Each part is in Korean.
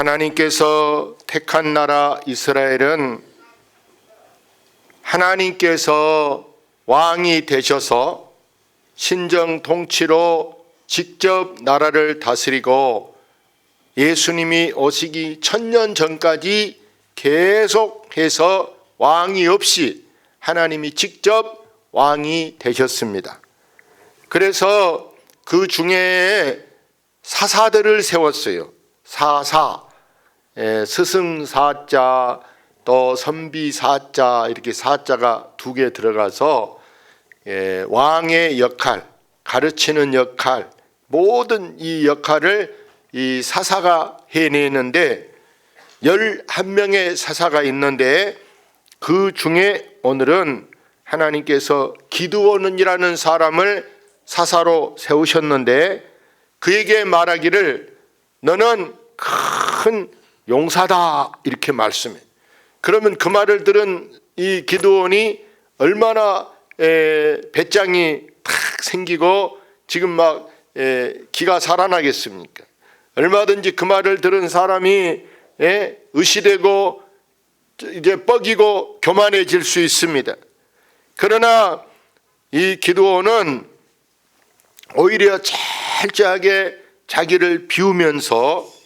하나님께서 택한 나라 이스라엘은 하나님께서 왕이 되셔서 신정 통치로 직접 나라를 다스리고 예수님이 오시기 1000년 전까지 계속해서 왕이 없이 하나님이 직접 왕이 되셨습니다. 그래서 그 중에 사사들을 세웠어요. 사사, 스승사자, 또 선비사자, 이렇게 사자가 2개 들어가서 왕의 역할, 가르치는 역할, 모든 이 역할을 이 사사가 해내는데 11명의 사사가 있는데 그 중에 오늘은 하나님께서 기드온이라는 사람을 사사로 세우셨는데 그에게 말하기를 너는 큰 용사다 이렇게 말씀해. 그러면 그 말을 들은 이 기드온이 얼마나 배짱이 탁 생기고 지금 막 기가 살아나겠습니까? 얼마든지 그 말을 들은 사람이 의시되고 이제 뻐기고 교만해질 수 있습니다. 그러나 이 기드온은 오히려 철저하게 자기를 비우면서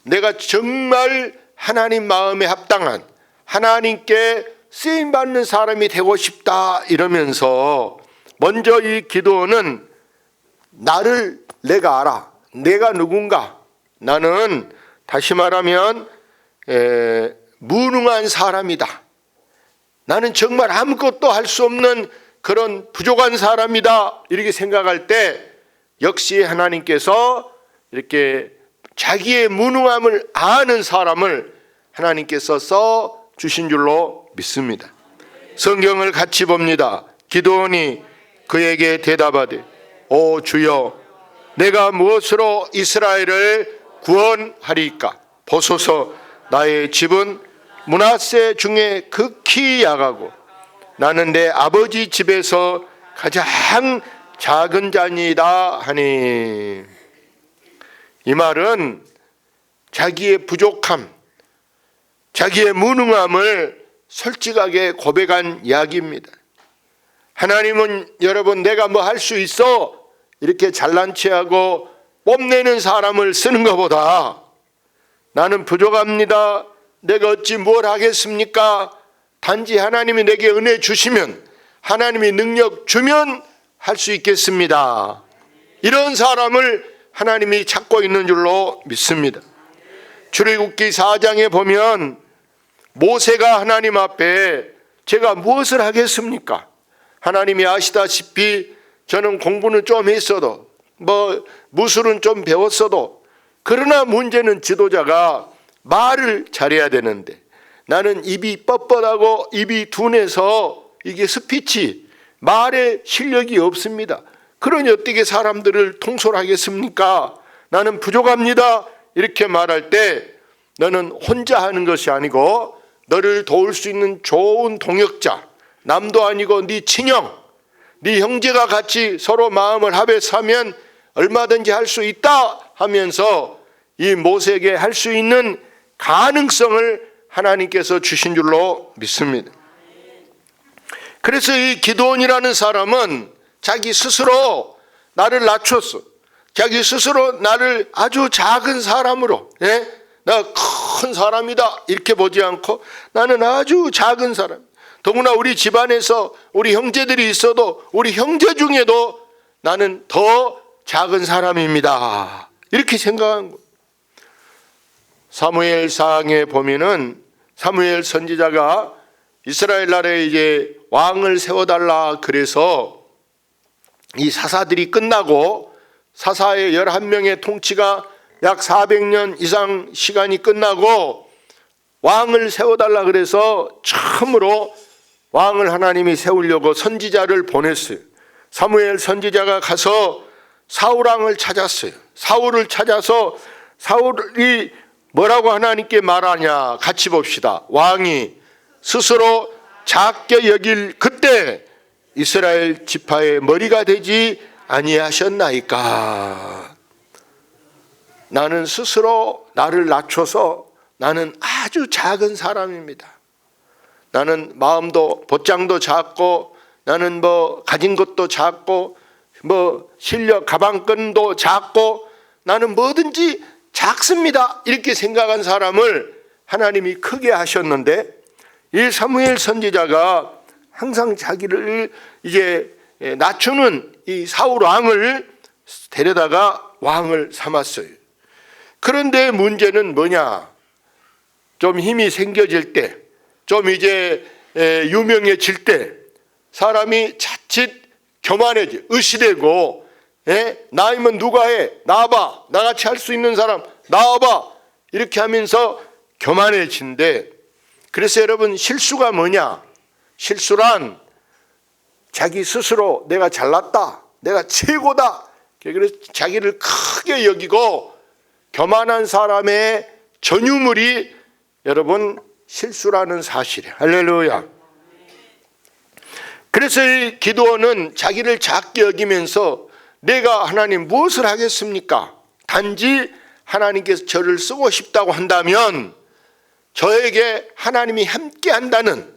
내가 정말 하나님 마음에 합당한 하나님께 쓰임받는 사람이 되고 싶다 이러면서 먼저 이 기드온은 나를 내가 알아. 내가 누군가. 나는 다시 말하면 무능한 사람이다. 나는 정말 아무것도 할 수 없는 그런 부족한 사람이다. 이렇게 생각할 때 역시 하나님께서 이렇게 자기의 무능함을 아는 사람을 하나님께서 써 주신 줄로 믿습니다. 성경을 같이 봅니다. 기드온이 그에게 대답하되 오 주여 내가 무엇으로 이스라엘을 구원하리까? 보소서 나의 집은 므낫세 중에 극히 약하고 나는 내 아버지 집에서 가장 작은 자니이다 하니. 이 말은 자기의 부족함, 자기의 무능함을 솔직하게 고백한 이야기입니다. 하나님은 여러분 내가 뭐 할 수 있어 이렇게 잘난 체하고 뽐내는 사람을 쓰는 것보다 나는 부족합니다. 내가 어찌 뭘 하겠습니까? 단지 하나님이 내게 은혜 주시면 하나님이 능력 주면 할 수 있겠습니다. 이런 사람을 하나님이 찾고 있는 줄로 믿습니다. 출애굽기 4장에 보면 모세가 하나님 앞에 제가 무엇을 하겠습니까? 하나님이 아시다시피 저는 공부는 좀 했어도 무술은 좀 배웠어도 그러나 문제는 지도자가 말을 잘해야 되는데 나는 입이 뻣뻣하고 입이 둔해서 이게 스피치 말에 실력이 없습니다. 그러니 어떻게 사람들을 통솔하겠습니까? 나는 부족합니다. 이렇게 말할 때 너는 혼자 하는 것이 아니고 너를 도울 수 있는 좋은 동역자, 남도 아니고 네 친형, 네 형제가 같이 서로 마음을 합해서 하면 얼마든지 할 수 있다 하면서 이 모세에게 할 수 있는 가능성을 하나님께서 주신 줄로 믿습니다. 그래서 이 기드온이라는 사람은 자기 스스로 나를 낮췄어. 자기 스스로 나를 아주 작은 사람으로, 나 큰 사람이다 이렇게 보지 않고 나는 아주 작은 사람. 더구나 우리 집안에서 우리 형제들이 있어도 우리 형제 중에도 나는 더 작은 사람입니다. 이렇게 생각한 거예요. 사무엘상에 보면은 사무엘 선지자가 이스라엘 나라에 이제 왕을 세워달라 그래서 이 사사들이 끝나고 사사의 11명의 통치가 약 400년 이상 시간이 끝나고 왕을 세워달라 그래서 처음으로 왕을 하나님이 세우려고 선지자를 보냈어요. 사무엘 선지자가 가서 사울왕을 찾았어요. 사울을 찾아서 사울이 뭐라고 하나님께 말하냐 같이 봅시다. 왕이 스스로 작게 여길 그때 이스라엘 지파의 머리가 되지 아니하셨나이까. 나는 스스로 나를 낮춰서 나는 아주 작은 사람입니다. 나는 마음도 bod장도 작고 나는 뭐 가진 것도 작고 뭐 실력 가방끈도 작고 나는 뭐든지 작습니다. 이렇게 생각한 사람을 하나님이 크게 하셨는데 이 사무엘 선지자가 항상 자기를 이제 낮추는 이 사울 왕을 데려다가 왕을 삼았어요. 그런데 문제는 뭐냐? 좀 힘이 생겨질 때, 좀 이제 유명해질 때 사람이 자칫 교만해져, 의시되고, 나이면 누가 해? 나와봐. 나같이 할 수 있는 사람 나와봐. 이렇게 하면서 교만해진대. 그래서 여러분 실수가 뭐냐? 실수란 자기 스스로 내가 잘났다, 내가 최고다, 그래서 자기를 크게 여기고 교만한 사람의 전유물이 여러분 실수라는 사실이에요. 할렐루야. 그래서 이 기드온은 자기를 작게 여기면서 내가 하나님 무엇을 하겠습니까? 단지 하나님께서 저를 쓰고 싶다고 한다면 저에게 하나님이 함께 한다는,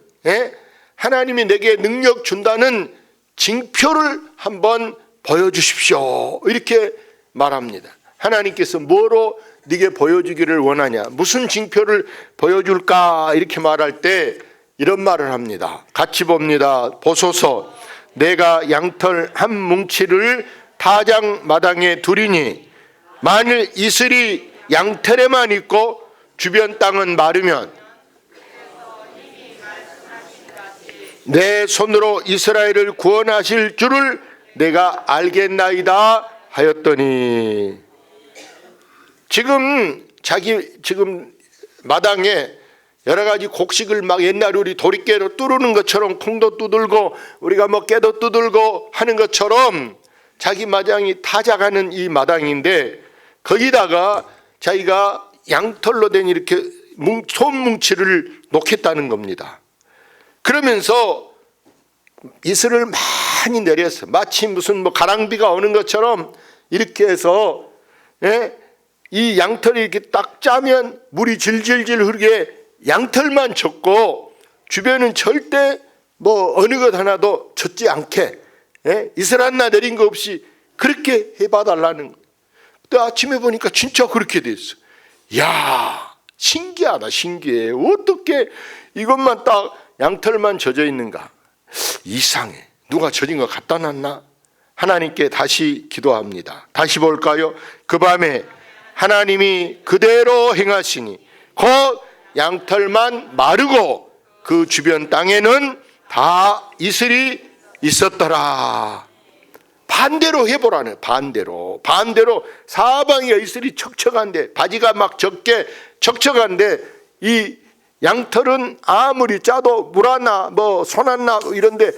하나님이 내게 능력 준다는 징표를 한번 보여주십시오. 이렇게 말합니다. 하나님께서 뭐로 네게 보여주기를 원하냐? 무슨 징표를 보여줄까? 이렇게 말할 때 이런 말을 합니다. 같이 봅니다. 보소서, 내가 양털 한 뭉치를 타작 마당에 두리니 만일 이슬이 양털에만 있고 주변 땅은 마르면 내 손으로 이스라엘을 구원하실 줄을 내가 알겠나이다 하였더니, 지금 마당에 여러 가지 곡식을 막 옛날에 우리 도리깨로 뚫는 것처럼 콩도 두들고 우리가 뭐 깨도 두들고 하는 것처럼 자기 마당이 타작하는 이 마당인데 거기다가 자기가 양털로 된 이렇게 손뭉치를 놓겠다는 겁니다. 그러면서 이슬을 많이 내렸어. 마치 무슨 뭐 가랑비가 오는 것처럼 이렇게 해서, 이 양털이 이렇게 딱 짜면 물이 질질질 흐르게 양털만 젓고 주변은 절대 뭐 어느 것 하나도 젓지 않게, 이슬 하나 내린 거 없이 그렇게 해봐달라는 거예요. 또 아침에 보니까 진짜 그렇게 됐어. 야, 신기하다, 신기해. 어떻게 이것만 딱 양털만 젖어 있는가? 이상해. 누가 젖은 거 갖다 놨나? 하나님께 다시 기도합니다. 다시 볼까요? 그 밤에 하나님이 그대로 행하시니 곧 양털만 마르고 그 주변 땅에는 다 이슬이 있었더라. 반대로 해보라네. 반대로 사방에 이슬이 척척한데, 바지가 막 적게 척척한데 이 양털은 아무리 짜도 물 하나 뭐 손 하나 이런데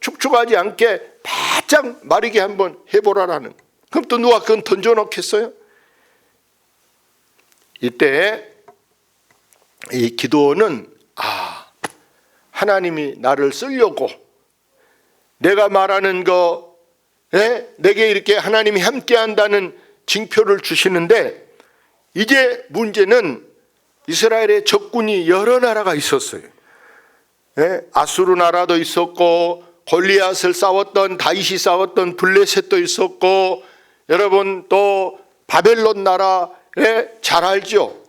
축축하지 않게 바짝 마르게 한번 해보라라는. 그럼 또 누가 그건 던져놓겠어요? 이때 이 기드온은 하나님이 나를 쓰려고 내가 말하는 거, 내게 이렇게 하나님이 함께 한다는 징표를 주시는데, 이제 문제는 이스라엘의 적군이 여러 나라가 있었어요. 아수르 나라도 있었고, 골리앗을 싸웠던 다윗이 싸웠던 블레셋도 있었고, 여러분 또 바벨론 나라에 잘 알죠.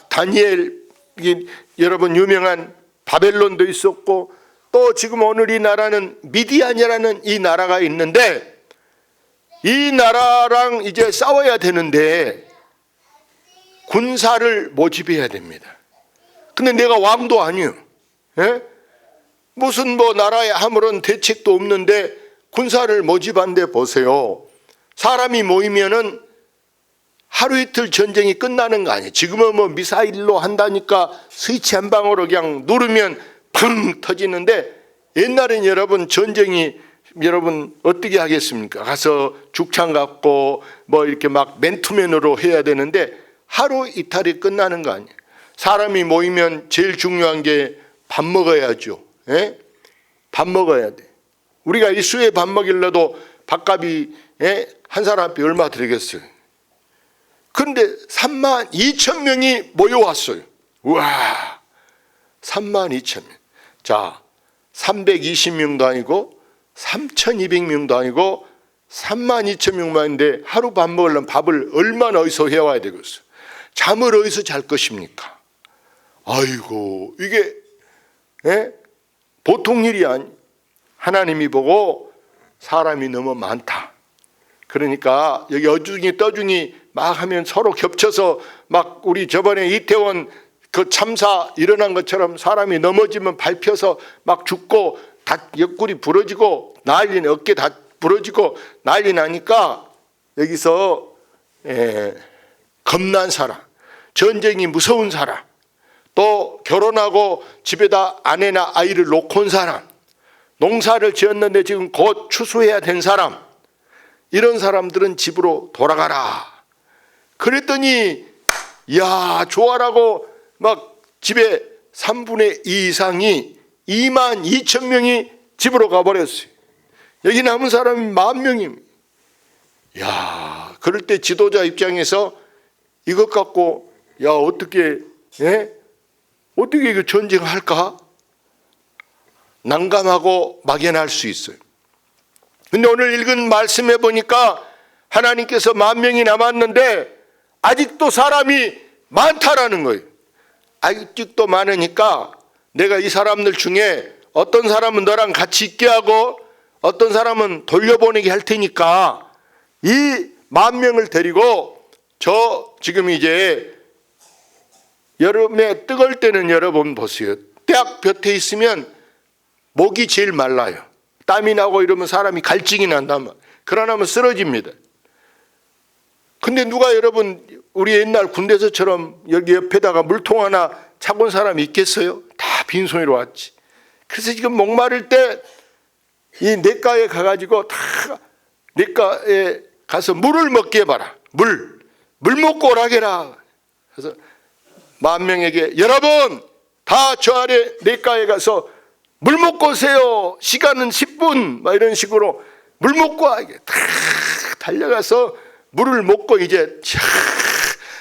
다니엘, 여러분 유명한 바벨론도 있었고, 또 지금 오늘 이 나라는 미디안이라는 이 나라가 있는데, 이 나라랑 이제 싸워야 되는데 군사를 모집해야 됩니다. 근데 내가 왕도 아니요. 무슨 뭐 나라에 아무런 대책도 없는데 군사를 모집한데 보세요. 사람이 모이면은 하루 이틀 전쟁이 끝나는 거 아니에요. 지금은 뭐 미사일로 한다니까 스위치 한 방으로 그냥 누르면 팡 터지는데, 옛날엔 여러분 전쟁이 여러분 어떻게 하겠습니까? 가서 죽창 갖고 뭐 이렇게 막 맨투맨으로 해야 되는데 하루 이탈이 끝나는 거 아니에요. 사람이 모이면 제일 중요한 게 밥 먹어야죠. 밥 먹어야 돼. 우리가 일수에 밥 먹이려도 밥값이 한 사람한테 얼마 들겠어요. 그런데 3만 2천 명이 모여왔어요. 우와, 3만 2천 명. 자, 320명도 아니고 3,200명도 아니고 3만 2천 명만인데 하루 밥 먹으려면 밥을 얼마나 어디서 해와야 되겠어요? 잠을 어디서 잘 것입니까? 아이고, 이게 보통 일이 아니. 하나님이 보고 사람이 너무 많다. 그러니까 여기 어중이 떠중이 막 하면 서로 겹쳐서 막 우리 저번에 이태원 그 참사 일어난 것처럼 사람이 넘어지면 밟혀서 막 죽고 다 옆구리 부러지고 난리, 어깨 다 부러지고 난리 나니까 여기서 겁난 사람, 전쟁이 무서운 사람, 또 결혼하고 집에다 아내나 아이를 놓고 온 사람, 농사를 지었는데 지금 곧 추수해야 된 사람, 이런 사람들은 집으로 돌아가라. 그랬더니 야, 좋아라고 막 집에 3분의 2 이상이 2만 2천 명이 집으로 가버렸어요. 여기 남은 사람이 10,000명입니다. 야, 그럴 때 지도자 입장에서 이것 갖고 야, 어떻게 이거 전쟁할까? 난감하고 막연할 수 있어요. 근데 오늘 읽은 말씀에 보니까 하나님께서 10,000명이 남았는데 아직도 사람이 많다라는 거예요. 아직도 많으니까 내가 이 사람들 중에 어떤 사람은 너랑 같이 있게 하고 어떤 사람은 돌려보내게 할 테니까 이 10,000명을 데리고 저 지금 이제 여름에 뜨거울 때는 여러분 보세요. 대학 볕에 있으면 목이 제일 말라요. 땀이 나고 이러면 사람이 갈증이 난다면 그러나면 쓰러집니다. 근데 누가 여러분 우리 옛날 군대에서처럼 여기 옆에다가 물통 하나 차고 온 사람이 있겠어요? 다 빈손으로 왔지. 그래서 지금 목마를 때 이 냇가에 가가지고 다 냇가에 가서 물을 먹게 해봐라. 물 먹고 오라게라. 그래서 10,000명에게 여러분 다 저 아래 냇가에 가서 물 먹고 오세요. 시간은 10분. 막 이런 식으로 물 먹고 와. 다 달려가서 물을 먹고 이제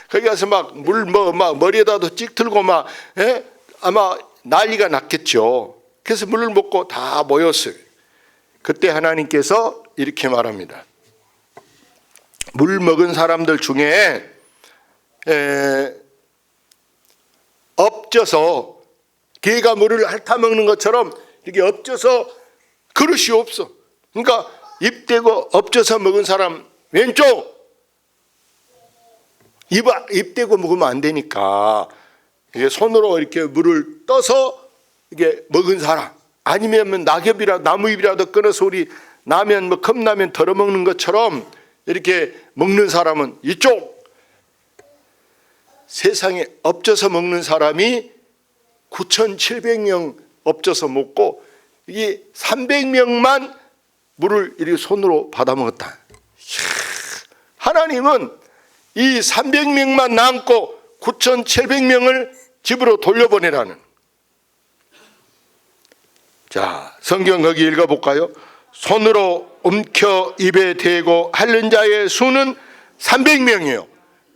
거기 가서 막 물 막 머리에다도 찍 들고 막 아마 난리가 났겠죠. 그래서 물을 먹고 다 모였어요. 그때 하나님께서 이렇게 말합니다. 물 먹은 사람들 중에 엎져서 개가 물을 핥아먹는 것처럼 이렇게 엎져서 그릇이 없어. 그러니까 입 대고 엎져서 먹은 사람 왼쪽. 입 대고 먹으면 안 되니까 이게 손으로 이렇게 물을 떠서 이게 먹은 사람, 아니면 나무잎이라도 끊어서 우리 라면 컵라면 덜어 먹는 것처럼 이렇게 먹는 사람은 이쪽. 세상에 엎져서 먹는 사람이 9,700명 엎져서 먹고 이게 300명만 물을 이렇게 손으로 받아 먹었다. 하나님은 이 300명만 남고 9,700명을 집으로 돌려보내라는. 자, 성경 거기 읽어볼까요? 손으로 움켜 입에 대고 핥는 자의 수는 300명이에요.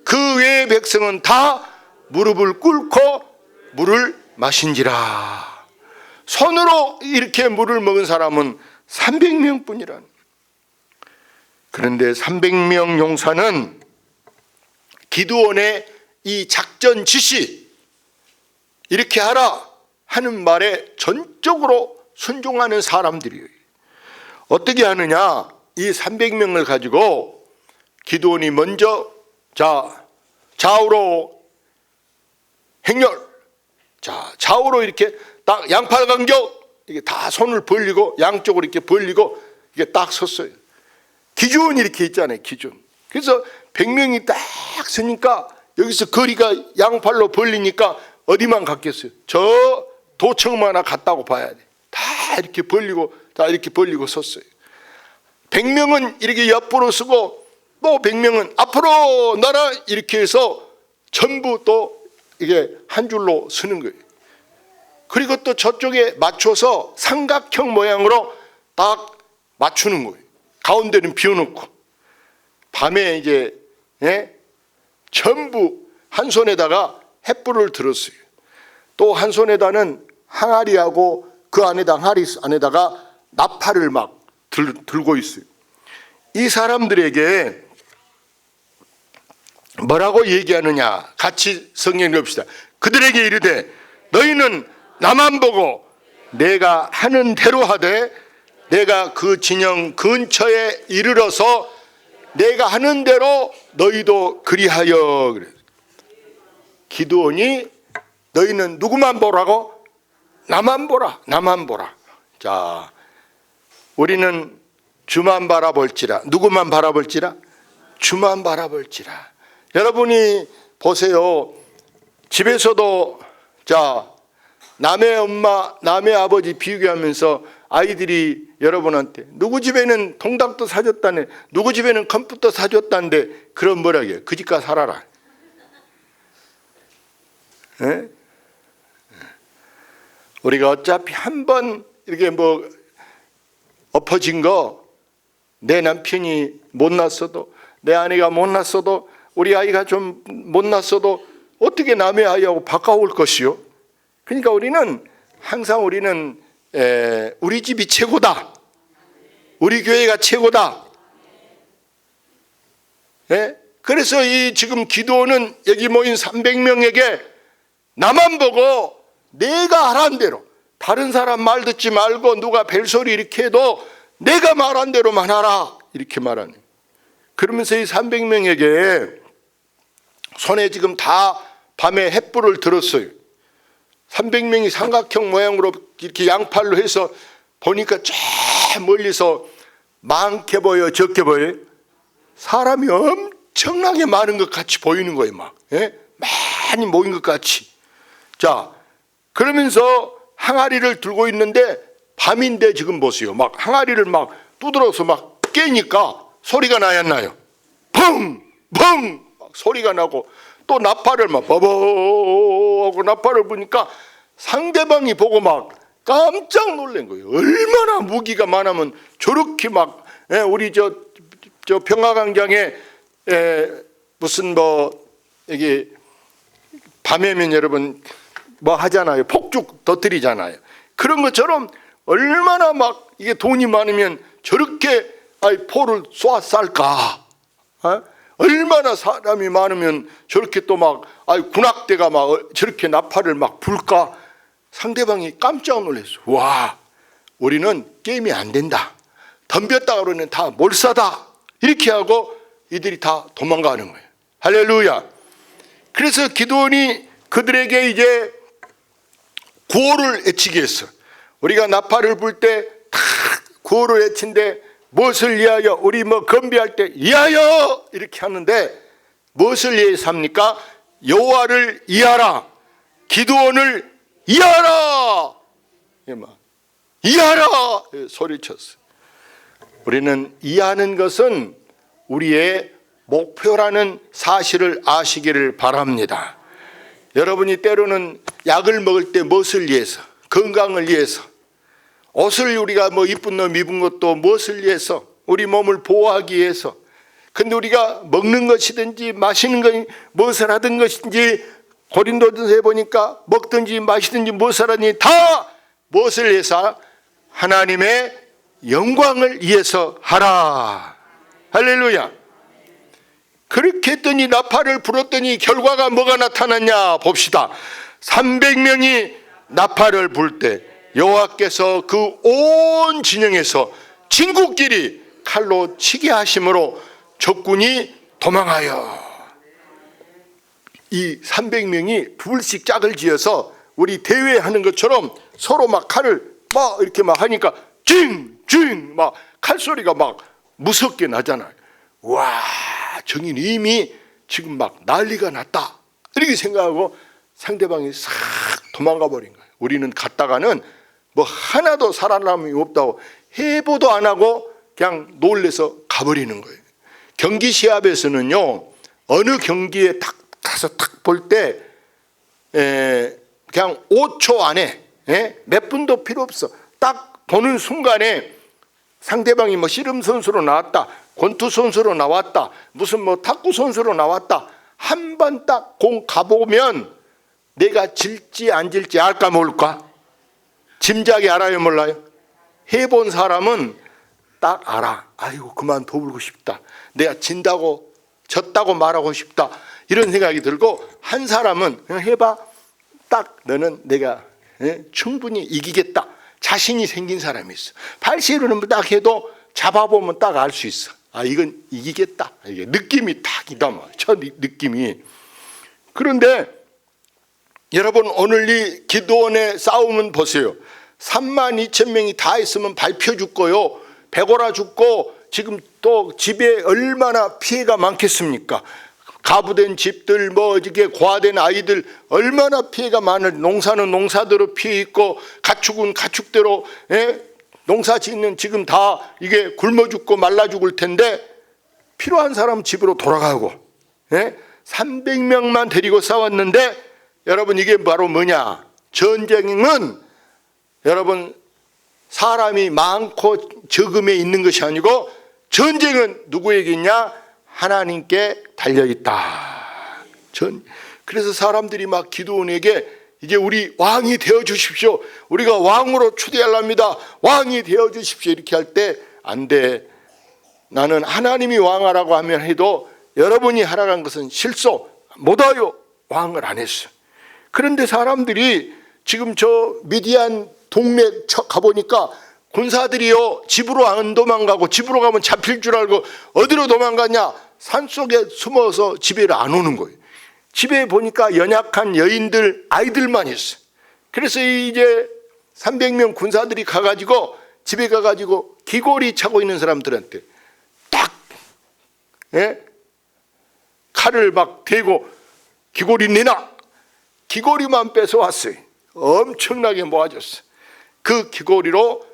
그 외의 백성은 다 무릎을 꿇고 물을 마신지라. 손으로 이렇게 물을 먹은 사람은 300명 뿐이라는. 그런데 300명 용사는 기드온의 이 작전 지시, 이렇게 하라 하는 말에 전적으로 순종하는 사람들이에요. 어떻게 하느냐? 이 300명을 가지고 기드온이 먼저 좌우로 행렬, 좌우로 이렇게 딱 양팔 간격 이게 다 손을 벌리고 양쪽으로 이렇게 벌리고 이게 딱 섰어요. 기준 이렇게 있잖아요. 기준. 그래서 100명이 딱 서니까 여기서 거리가 양팔로 벌리니까 어디만 갔겠어요? 저 도청만 하나 갔다고 봐야 돼. 다 이렇게 벌리고 섰어요. 100명은 이렇게 옆으로 서고 또 100명은 앞으로 나라 이렇게 해서 전부 또 이게 한 줄로 서는 거예요. 그리고 또 저쪽에 맞춰서 삼각형 모양으로 딱 맞추는 거예요. 가운데는 비워놓고 밤에 이제 전부 한 손에다가 횃불을 들었어요. 또 한 손에다는 항아리하고 그 안에다 항아리 안에다가 나팔을 막 들고 있어요. 이 사람들에게 뭐라고 얘기하느냐, 같이 성경 읽읍시다. 그들에게 이르되 너희는 나만 보고 내가 하는 대로 하되 내가 그 진영 근처에 이르러서 내가 하는 대로 너희도 그리하여. 그래. 기드온이 너희는 누구만 보라고? 나만 보라, 나만 보라. 자, 우리는 주만 바라볼지라. 누구만 바라볼지라? 주만 바라볼지라. 여러분이 보세요. 집에서도 자, 남의 엄마, 남의 아버지 비교하면서 아이들이 여러분한테 누구 집에는 통닭도 사줬다네, 누구 집에는 컴퓨터 사줬다는데, 그럼 뭐라고요? 그 집가 살아라. 에? 우리가 어차피 한번 이렇게 뭐 엎어진 거, 내 남편이 못났어도, 내 아내가 못났어도, 우리 아이가 좀 못났어도 어떻게 남의 아이하고 바꿔올 것이요? 그러니까 우리는 항상 우리는 우리 집이 최고다, 우리 교회가 최고다. 예? 그래서 이 지금 기도는 여기 모인 300명에게 나만 보고 내가 하란 대로, 다른 사람 말 듣지 말고 누가 벨소리 이렇게 해도 내가 말한 대로만 하라, 이렇게 말하는. 그러면서 이 300명에게 손에 지금 다 밤에 횃불을 들었어요. 300명이 삼각형 모양으로 이렇게 양팔로 해서 보니까 저 멀리서 많게 보여, 적게 보여? 사람이 엄청나게 많은 것 같이 보이는 거예요. 막 많이 모인 것 같이. 자, 그러면서 항아리를 들고 있는데 밤인데 지금 보세요. 막 항아리를 막 두드려서 막 깨니까 소리가 나야 안 나요? 펑! 펑! 막 소리가 나고, 또 나팔을 막 버버 하고 나팔을 부니까 상대방이 보고 막 깜짝 놀란 거예요. 얼마나 무기가 많으면 저렇게 막, 우리 저 평화광장에 무슨 뭐 여기 밤에면 여러분 뭐 하잖아요. 폭죽 터뜨리잖아요. 그런 것처럼 얼마나 막 이게 돈이 많으면 저렇게 포를 쏴 쌀까? 얼마나 사람이 많으면 저렇게 또 막 군악대가 막 저렇게 나팔을 막 불까? 상대방이 깜짝 놀랐어. 와, 우리는 게임이 안 된다. 덤볐다 그러면 다 몰사다. 이렇게 하고 이들이 다 도망가는 거예요. 할렐루야. 그래서 기드온이 그들에게 이제 구호를 외치게 했어. 우리가 나팔을 불 때 다 구호를 외친데 무엇을 위하여? 우리 뭐 건비할 때 위하여 이렇게 하는데 무엇을 위해서 합니까? 여호와를 위하라, 기드온을 위하라, 위하라 소리쳤어. 우리는 위하는 것은 우리의 목표라는 사실을 아시기를 바랍니다. 여러분이 때로는 약을 먹을 때 무엇을 위해서? 건강을 위해서. 옷을 우리가 뭐 이쁜 옷 입은 것도 무엇을 위해서? 우리 몸을 보호하기 위해서. 근데 우리가 먹는 것이든지 마시는 것, 무엇을 하든 것인지, 고린도전서에 보니까 먹든지 마시든지 무엇을 하니 다 무엇을 위해서? 하나님의 영광을 위해서 하라. 할렐루야. 그렇게 했더니 나팔을 불었더니 결과가 뭐가 나타났냐 봅시다. 300명이 나팔을 불 때 여호와께서 그 온 진영에서 친구끼리 칼로 치게 하심으로 적군이 도망하여. 이 300명이 둘씩 짝을 지어서 우리 대회하는 것처럼 서로 막 칼을 막 이렇게 막 하니까 징징 막 칼소리가 막 무섭게 나잖아요. 와, 저긴 이미 지금 막 난리가 났다 이렇게 생각하고 상대방이 싹 도망가 버린 거예요. 우리는 갔다가는 뭐 하나도 살아남이 없다고 해보도 안 하고 그냥 놀래서 가버리는 거예요. 경기 시합에서는요, 어느 경기에 딱 가서 딱 볼 때 그냥 5초 안에 몇 분도 필요 없어. 딱 보는 순간에 상대방이 뭐 씨름 선수로 나왔다, 권투 선수로 나왔다, 무슨 뭐 탁구 선수로 나왔다 한 번 딱 공 가보면 내가 질지 안 질지 알까 모를까? 짐작이 알아요 몰라요? 해본 사람은 딱 알아. 아이고 그만 도울고 싶다. 내가 진다고 졌다고 말하고 싶다. 이런 생각이 들고, 한 사람은 그냥 해봐. 딱 너는 내가 충분히 이기겠다. 자신이 생긴 사람이 있어. 발시로는 딱 해도 잡아보면 딱 알 수 있어. 아 이건 이기겠다. 이게 느낌이 딱 이다. 첫 느낌이. 그런데 여러분 오늘 이 기드온의 싸움은 보세요. 32,000명이 다 있으면 밟혀 죽고요. 배고라 죽고, 지금 또 집에 얼마나 피해가 많겠습니까? 가부된 집들, 이게 고아된 아이들 얼마나 피해가 많을. 농사는 농사대로 피해 있고, 가축은 가축대로 농사 짓는 지금 다 이게 굶어 죽고 말라 죽을 텐데, 필요한 사람 집으로 돌아가고 300명만 데리고 싸웠는데, 여러분 이게 바로 뭐냐? 전쟁은 여러분 사람이 많고 적음에 있는 것이 아니고, 전쟁은 누구에게 있냐? 하나님께 달려있다. 그래서 사람들이 막 기드온에게 이제 우리 왕이 되어 주십시오. 우리가 왕으로 초대하랍니다. 왕이 되어 주십시오. 이렇게 할 때 안 돼. 나는 하나님이 왕하라고 하면 해도 여러분이 하라고 한 것은 실소. 못와요. 왕을 안 했어. 그런데 사람들이 지금 저 미디안 동네 가보니까 군사들이요 집으로 안 도망가고, 집으로 가면 잡힐 줄 알고 어디로 도망가냐? 산속에 숨어서 집에를 안 오는 거예요. 집에 보니까 연약한 여인들, 아이들만 있어. 그래서 이제 300명 군사들이 가가지고 집에 가가지고 귀고리 차고 있는 사람들한테 딱 칼을 막 대고 귀고리 내놔. 귀고리만 뺏어왔어요. 엄청나게 모아줬어. 그 귀고리로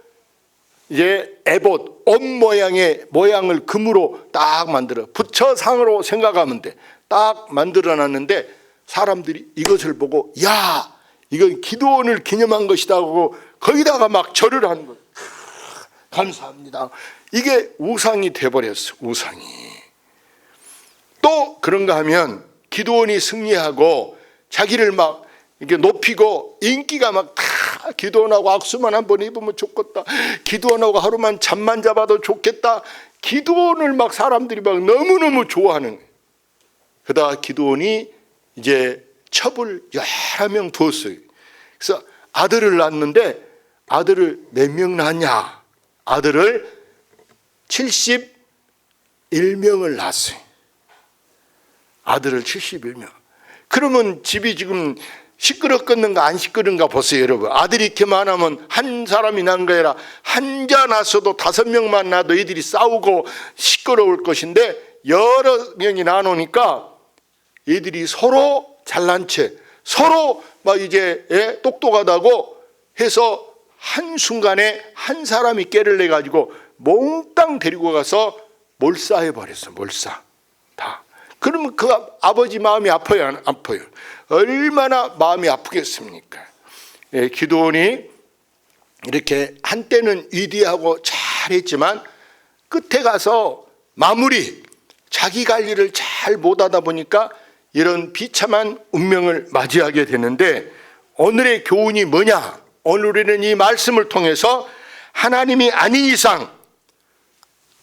이제 에봇, 옷 모양을 금으로 딱 만들어, 부처상으로 생각하면 돼. 딱 만들어놨는데 사람들이 이것을 보고, 야 이건 기드온을 기념한 것이다 하고 거기다가 막 절을 하는 거예요. 감사합니다. 이게 우상이 돼버렸어. 우상이. 또 그런가 하면 기드온이 승리하고 자기를 막 이렇게 높이고, 인기가 막 다 기드온하고 악수만 한번 입으면 좋겠다. 기드온하고 하루만 잠만 잡아도 좋겠다. 기드온을 막 사람들이 막 너무너무 좋아하는 거예요. 그러다 기드온이 이제 첩을 여러 명 두었어요. 그래서 아들을 낳았는데, 아들을 몇 명 낳았냐? 아들을 71명을 낳았어요. 아들을 71명. 그러면 집이 지금 시끄럽겠는가 안 시끄러운가 보세요 여러분. 아들이 이렇게 많으면 한 사람이 난 거라 한자 낳았어도 5명만 낳아도 애들이 싸우고 시끄러울 것인데, 여러 명이 나누니까 애들이 서로 잘난 채, 서로 막 이제 똑똑하다고 해서 한순간에 한 사람이 깨를 내가지고 몽땅 데리고 가서 몰사해버렸어. 몰사 다. 그러면 그 아버지 마음이 아파요 안 아파요? 얼마나 마음이 아프겠습니까? 기드온이 이렇게 한때는 위대하고 잘했지만 끝에 가서 마무리, 자기 관리를 잘 못하다 보니까 이런 비참한 운명을 맞이하게 되는데, 오늘의 교훈이 뭐냐? 오늘은 이 말씀을 통해서 하나님이 아닌 이상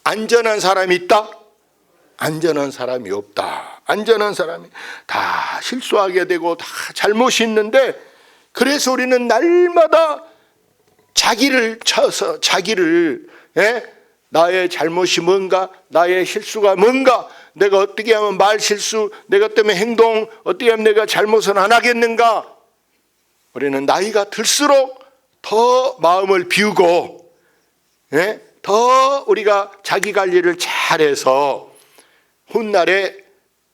안전한 사람이 있다? 안전한 사람이 없다. 안전한 사람이 다 실수하게 되고 다 잘못이 있는데, 그래서 우리는 날마다 자기를 쳐서 나의 잘못이 뭔가, 나의 실수가 뭔가, 내가 어떻게 하면 말 실수, 내가 때문에 행동 어떻게 하면 내가 잘못은 안 하겠는가. 우리는 나이가 들수록 더 마음을 비우고 더 우리가 자기 관리를 잘해서 훗날에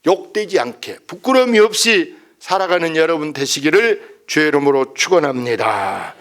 욕되지 않게 부끄러움이 없이 살아가는 여러분 되시기를 주의 이름으로 축원합니다.